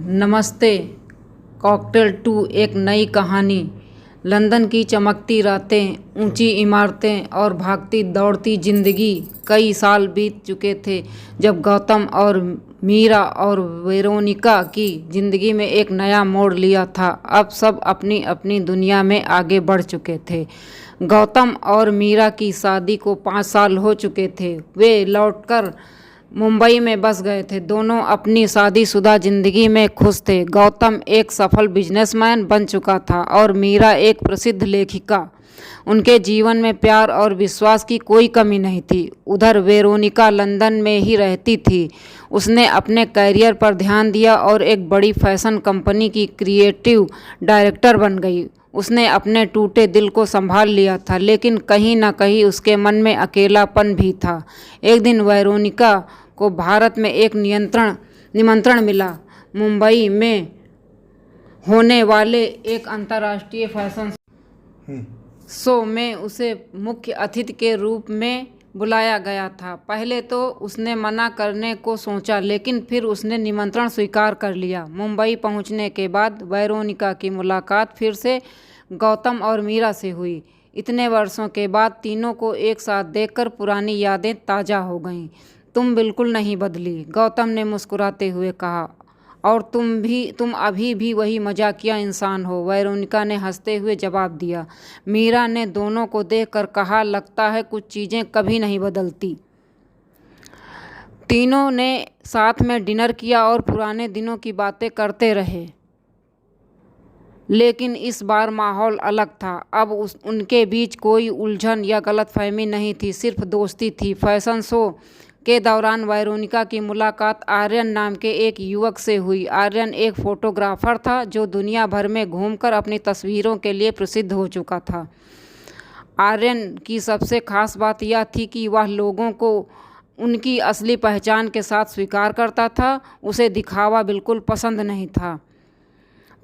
नमस्ते। कॉकटेल 2 एक नई कहानी। लंदन की चमकती रातें, ऊंची इमारतें और भागती दौड़ती जिंदगी। कई साल बीत चुके थे जब गौतम और मीरा और वेरोनिका की जिंदगी में एक नया मोड़ लिया था। अब सब अपनी अपनी दुनिया में आगे बढ़ चुके थे। गौतम और मीरा की शादी को 5 साल हो चुके थे। वे लौटकर मुंबई में बस गए थे। दोनों अपनी शादीशुदा जिंदगी में खुश थे। गौतम एक सफल बिजनेसमैन बन चुका था और मीरा एक प्रसिद्ध लेखिका। उनके जीवन में प्यार और विश्वास की कोई कमी नहीं थी। उधर वेरोनिका लंदन में ही रहती थी। उसने अपने करियर पर ध्यान दिया और एक बड़ी फैशन कंपनी की क्रिएटिव डायरेक्टर बन गई। उसने अपने टूटे दिल को संभाल लिया था, लेकिन कहीं ना कहीं उसके मन में अकेलापन भी था। एक दिन वेरोनिका को भारत में एक निमंत्रण मिला। मुंबई में होने वाले एक अंतर्राष्ट्रीय फैशन शो में उसे मुख्य अतिथि के रूप में बुलाया गया था। पहले तो उसने मना करने को सोचा, लेकिन फिर उसने निमंत्रण स्वीकार कर लिया। मुंबई पहुंचने के बाद वेरोनिका की मुलाकात फिर से गौतम और मीरा से हुई। इतने वर्षों के बाद तीनों को एक साथ देखकर पुरानी यादें ताज़ा हो गईं। तुम बिल्कुल नहीं बदली, गौतम ने मुस्कुराते हुए कहा, और तुम अभी भी वही मजाकिया इंसान हो, वेरोनिका ने हंसते हुए जवाब दिया। मीरा ने दोनों को देखकर कहा, लगता है कुछ चीज़ें कभी नहीं बदलती। तीनों ने साथ में डिनर किया और पुराने दिनों की बातें करते रहे, लेकिन इस बार माहौल अलग था। अब उनके बीच कोई उलझन या गलतफहमी नहीं थी, सिर्फ दोस्ती थी। फैशन शो के दौरान वेरोनिका की मुलाकात आर्यन नाम के एक युवक से हुई। आर्यन एक फोटोग्राफर था जो दुनिया भर में घूमकर अपनी तस्वीरों के लिए प्रसिद्ध हो चुका था। आर्यन की सबसे खास बात यह थी कि वह लोगों को उनकी असली पहचान के साथ स्वीकार करता था। उसे दिखावा बिल्कुल पसंद नहीं था।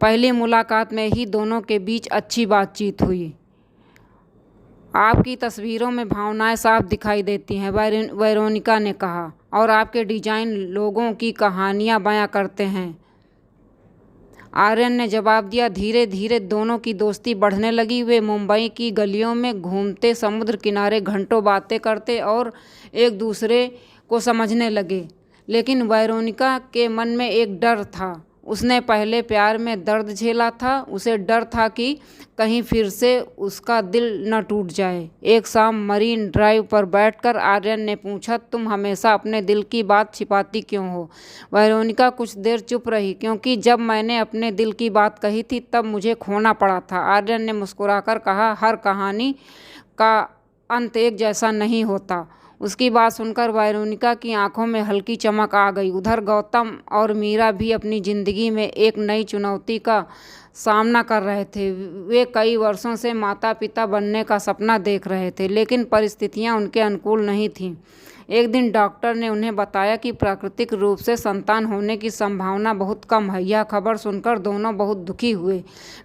पहली मुलाकात में ही दोनों के बीच अच्छी बातचीत हुई। आपकी तस्वीरों में भावनाएं साफ दिखाई देती हैं, वेरोनिका ने कहा, और आपके डिजाइन लोगों की कहानियां बयां करते हैं, आर्यन ने जवाब दिया। धीरे धीरे दोनों की दोस्ती बढ़ने लगी। वे मुंबई की गलियों में घूमते, समुद्र किनारे घंटों बातें करते और एक दूसरे को समझने लगे। लेकिन वेरोनिका के मन में एक डर था। उसने पहले प्यार में दर्द झेला था। उसे डर था कि कहीं फिर से उसका दिल न टूट जाए। एक शाम मरीन ड्राइव पर बैठकर आर्यन ने पूछा, तुम हमेशा अपने दिल की बात छिपाती क्यों हो? वेरोनिका कुछ देर चुप रही, क्योंकि जब मैंने अपने दिल की बात कही थी तब मुझे खोना पड़ा था। आर्यन ने मुस्कुराकर कहा, हर कहानी का अंत एक जैसा नहीं होता। उसकी बात सुनकर वेरोनिका की आंखों में हल्की चमक आ गई। उधर गौतम और मीरा भी अपनी ज़िंदगी में एक नई चुनौती का सामना कर रहे थे। वे कई वर्षों से माता पिता बनने का सपना देख रहे थे, लेकिन परिस्थितियां उनके अनुकूल नहीं थीं। एक दिन डॉक्टर ने उन्हें बताया कि प्राकृतिक रूप से संतान होने की संभावना बहुत कम है। यह खबर सुनकर दोनों बहुत दुखी हुए।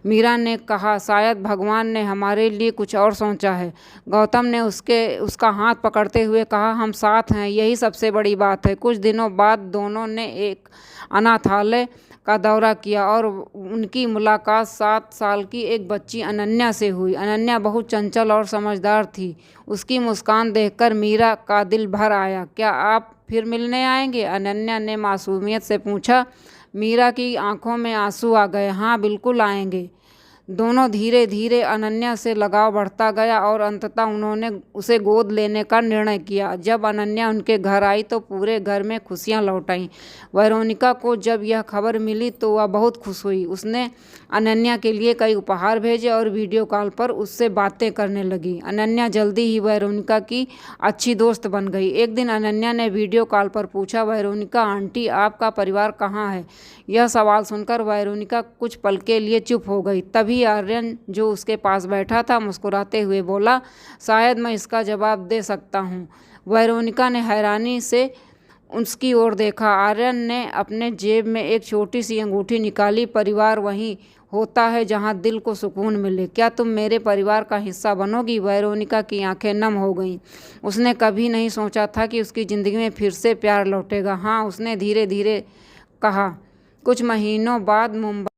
मीरा ने कहा, शायद भगवान ने हमारे लिए कुछ और सोचा है। गौतम ने उसका हाथ पकड़ते हुए कहा, हम साथ हैं, यही सबसे बड़ी बात है। कुछ दिनों बाद दोनों ने एक अनाथालय का दौरा किया और उनकी मुलाकात 7 साल की एक बच्ची अनन्या से हुई। अनन्या बहुत चंचल और समझदार थी। उसकी मुस्कान देखकर मीरा का दिल भर आया। क्या आप फिर मिलने आएंगे? अनन्या ने मासूमियत से पूछा। मीरा की आंखों में आंसू आ गए। हाँ, बिल्कुल आएंगे। दोनों धीरे धीरे अनन्या से लगाव बढ़ता गया और अंततः उन्होंने उसे गोद लेने का निर्णय किया। जब अनन्या उनके घर आई तो पूरे घर में खुशियां लौट आईं। वेरोनिका को जब यह खबर मिली तो वह बहुत खुश हुई। उसने अनन्या के लिए कई उपहार भेजे और वीडियो कॉल पर उससे बातें करने लगी। अनन्या जल्दी ही वेरोनिका की अच्छी दोस्त बन गई। एक दिन अनन्या ने वीडियो कॉल पर पूछा, वेरोनिका आंटी, आपका परिवार कहाँ है? यह सवाल सुनकर वेरोनिका कुछ पल के लिए चुप हो गई। तभी आर्यन, जो उसके पास बैठा था, मुस्कुराते हुए बोला, शायद मैं इसका जवाब दे सकता हूँ। वेरोनिका ने हैरानी से उसकी ओर देखा। आर्यन ने अपने जेब में एक छोटी सी अंगूठी निकाली। परिवार वहीं होता है जहाँ दिल को सुकून मिले। क्या तुम मेरे परिवार का हिस्सा बनोगी? वेरोनिका की आंखें नम हो गईं। उसने कभी नहीं सोचा था कि उसकी ज़िंदगी में फिर से प्यार लौटेगा। हाँ, उसने धीरे धीरे कहा। कुछ महीनों बाद मुंबई